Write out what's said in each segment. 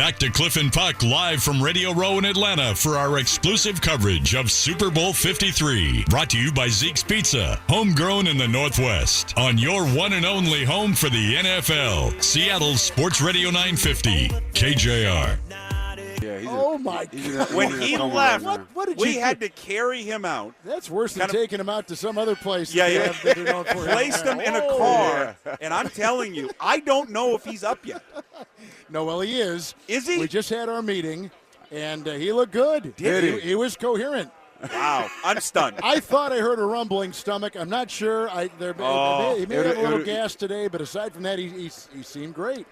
Back to Cliff and Puck live from Radio Row in Atlanta for our exclusive coverage of Super Bowl 53. Brought to you by Zeke's Pizza, homegrown in the Northwest. On your one and only home for the NFL, Seattle's Sports Radio 950, KJR. Yeah, oh, my God. When he left, we had do? to carry him out. That's worse than taking him out to some other place. Yeah. Placed Placed him in a car, and I'm telling you, I don't know if he's up yet. No, well, he is. Is he? We just had our meeting, and he looked good. Did he? He was coherent. Wow, I'm stunned. I thought I heard a rumbling stomach. I'm not sure. He may have a little gas today, but aside from that, he seemed great.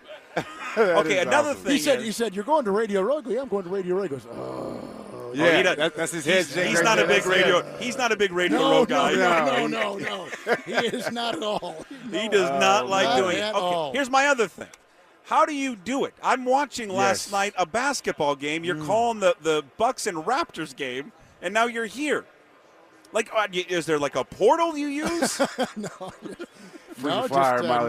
Okay, another thing. He said, "You're going to Radio Row?" Yeah, I'm going to Radio Row. He goes, "Oh." Yeah, that's his head. He's not a big radio. He's not a big Radio Row guy. No. He is not at all. He does not like doing it. Okay, here's my other thing. How do you do it? I'm watching last night a basketball game. You're calling the Bucks and Raptors game, and now you're here. Like, is there like a portal you use? No. Mileage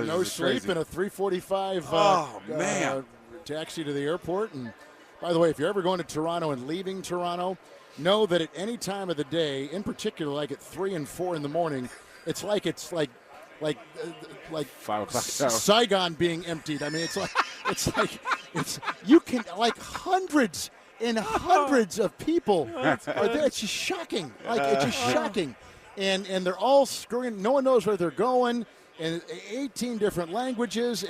no is sleep crazy. in a 3:45 man. taxi to the airport. And by the way, if you're ever going to Toronto and leaving Toronto, know that at any time of the day, in particular like at 3 and 4 in the morning, it's like 5 o'clock. Saigon being emptied. I mean, it's you can like hundreds and hundreds of people are there. It's just shocking. It's just shocking. And they're all screwing. No one knows where they're going. And 18 different languages.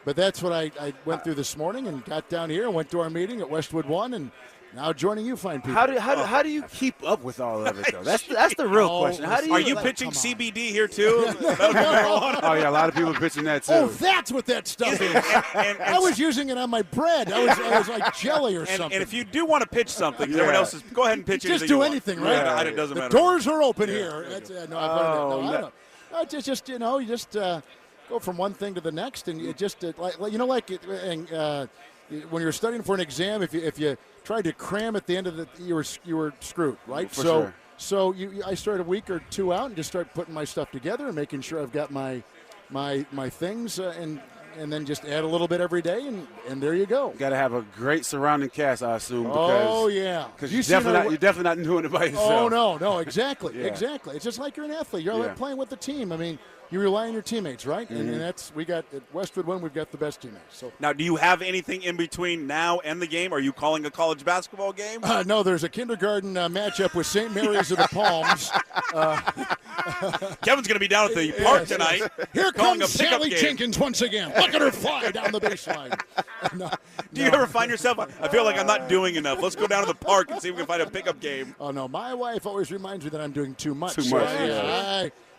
But that's what I went through this morning and got down here and went to our meeting at Westwood One and now joining you fine people. How do you keep up with all of it though? That's the real question. How do you? Are you pitching CBD here too? Oh yeah, a lot of people pitching that too. Oh, that's what that stuff is. I was using it on my bread. I was like jelly or something. And if you do want to pitch something, everyone else is go ahead and pitch it. Just do anything, right? Yeah, it doesn't matter. The doors are open here. I don't know. Just you just go from one thing to the next, and you just when you're studying for an exam, if you tried to cram at the end of the, you were screwed, right? For sure. So I started a week or two out and just started putting my stuff together and making sure I've got my things and then just add a little bit every day and there you go. Got to have a great surrounding cast, I assume. Because you're definitely not doing it by yourself. Oh no, exactly, Yeah. exactly. It's just like you're an athlete. You're like playing with the team. I mean, you rely on your teammates, right? And we got at Westwood One, we've got the best teammates. So now, do you have anything in between now and the game? Are you calling a college basketball game? No, there's a kindergarten matchup with St. Mary's of the Palms. Kevin's going to be down at the park tonight. Here calling comes a pickup Sally game. Jenkins once again. Look at her fly down the baseline. Do you ever find yourself, I feel like I'm not doing enough. Let's go down to the park and see if we can find a pickup game. Oh, no, my wife always reminds me that I'm doing too much.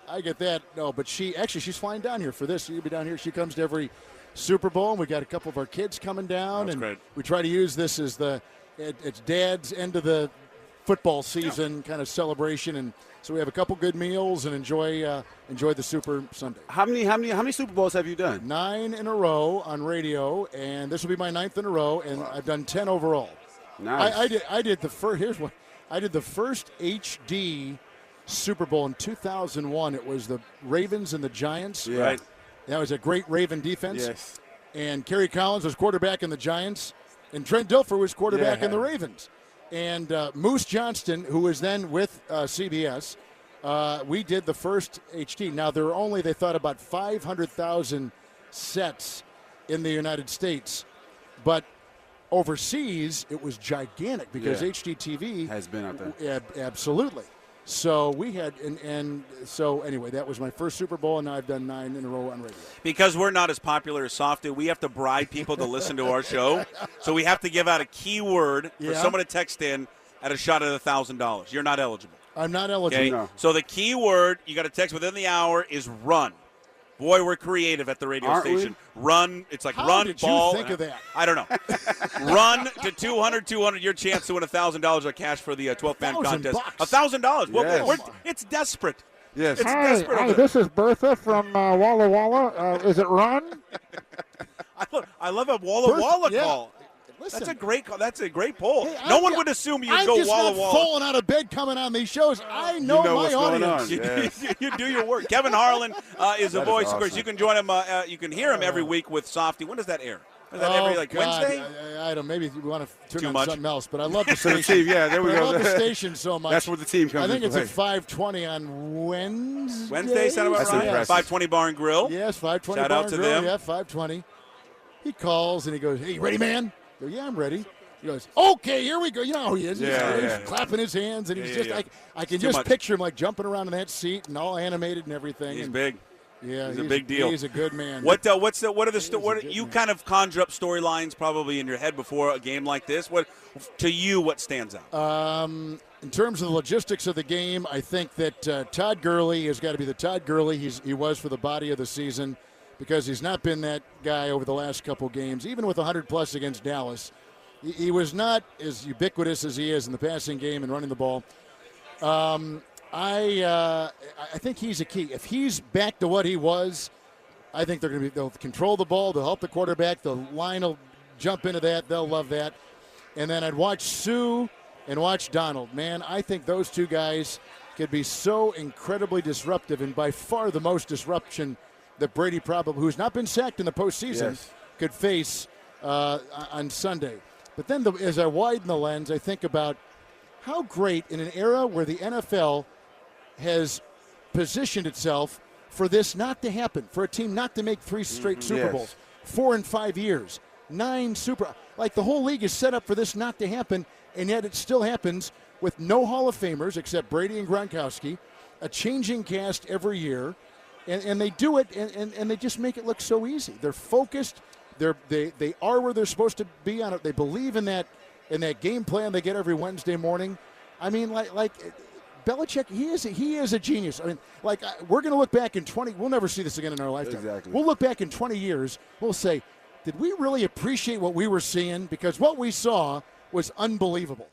I get that. No, but she's flying down here for this. She'll be down here. She comes to every Super Bowl, and we got a couple of our kids coming down. That's and great. We try to use this as it's Dad's end of the football season kind of celebration, and so we have a couple good meals and enjoy the Super Sunday. How many Super Bowls have you done? 9 in a row on radio, and this will be my 9th in a row, and I've done 10 overall. Nice. I did the first. Here's what I did: the first HD Super Bowl in 2001. It was the Ravens and the Giants. Yeah. Right. That was a great Raven defense. Yes. And Kerry Collins was quarterback in the Giants, and Trent Dilfer was quarterback in the Ravens. And Moose Johnston, who was then with CBS, we did the first HD. Now, they thought about 500,000 sets in the United States. But overseas, it was gigantic because HDTV has been out there. Absolutely. So we had, so anyway, that was my first Super Bowl, and now I've done 9 in a row on radio. Because we're not as popular as Softy, we have to bribe people to listen to our show. So we have to give out a keyword for someone to text in at a shot at $1,000. You're not eligible. I'm not eligible. Okay? No. So the keyword you got to text within the hour is run. Boy, we're creative at the radio station. Run. It's like How run, did ball. you think of that? I don't know. Run to 200, your chance to win $1,000 of cash for the 12th man contest. $1,000. Well, it's desperate. Yes. It's desperate. Hi, this is Bertha from Walla Walla. Is it Ron? I love a Walla Walla call. Listen, that's a great call. That's a great poll. Hey, no one would assume you'd go Walla Walla. I'm just not falling out of bed coming on these shows. I know my audience. You do your work. Kevin Harlan is the voice. Awesome. Of course, you can join him. You can hear him every week with Softy. When does that air? Is that every Wednesday? I don't. Maybe you want to turn Too on much? something else, but I love the station. Yeah, there we go. I love the station so much. That's what the team comes. I think it's play. at 5:20 on Wednesday. Wednesday, sound about right? Impressive. 520 Bar and Grill. Yes, 5:20. Shout Bar out and to Grill. them. Yeah, 5:20. He calls and he goes, "Hey, you ready, man?" I go, "Yeah, I'm ready." He goes, "Okay, here we go." You know how he is. He's clapping his hands, and he's I can just picture him like jumping around in that seat and all animated and everything. He's big. Yeah, he's a big deal. He's a good man. What you kind of conjure up storylines probably in your head before a game like this? What stands out? In terms of the logistics of the game, I think that Todd Gurley has got to be the Todd Gurley he was for the body of the season, because he's not been that guy over the last couple games. Even with 100+ against Dallas, he was not as ubiquitous as he is in the passing game and running the ball. I think he's a key. If he's back to what he was, I think they'll control the ball. They'll help the quarterback. The line will jump into that. They'll love that. And then I'd watch Sue and watch Donald. Man, I think those two guys could be so incredibly disruptive, and by far the most disruption that Brady probably, who's not been sacked in the postseason, could face on Sunday. But then as I widen the lens, I think about how great in an era where the NFL has positioned itself for this not to happen, for a team not to make 3 straight Super Bowls, 4 in 5 years, 9 like the whole league is set up for this not to happen, and yet it still happens with no Hall of Famers except Brady and Gronkowski, a changing cast every year, and they do it, and they just make it look so easy. They're focused. They are where they're supposed to be on it. They believe in that game plan they get every Wednesday morning. I mean, like Belichick, he is a genius. I mean, we're going to look back in 20. We'll never see this again in our lifetime. Exactly. We'll look back in 20 years. We'll say, did we really appreciate what we were seeing? Because what we saw was unbelievable.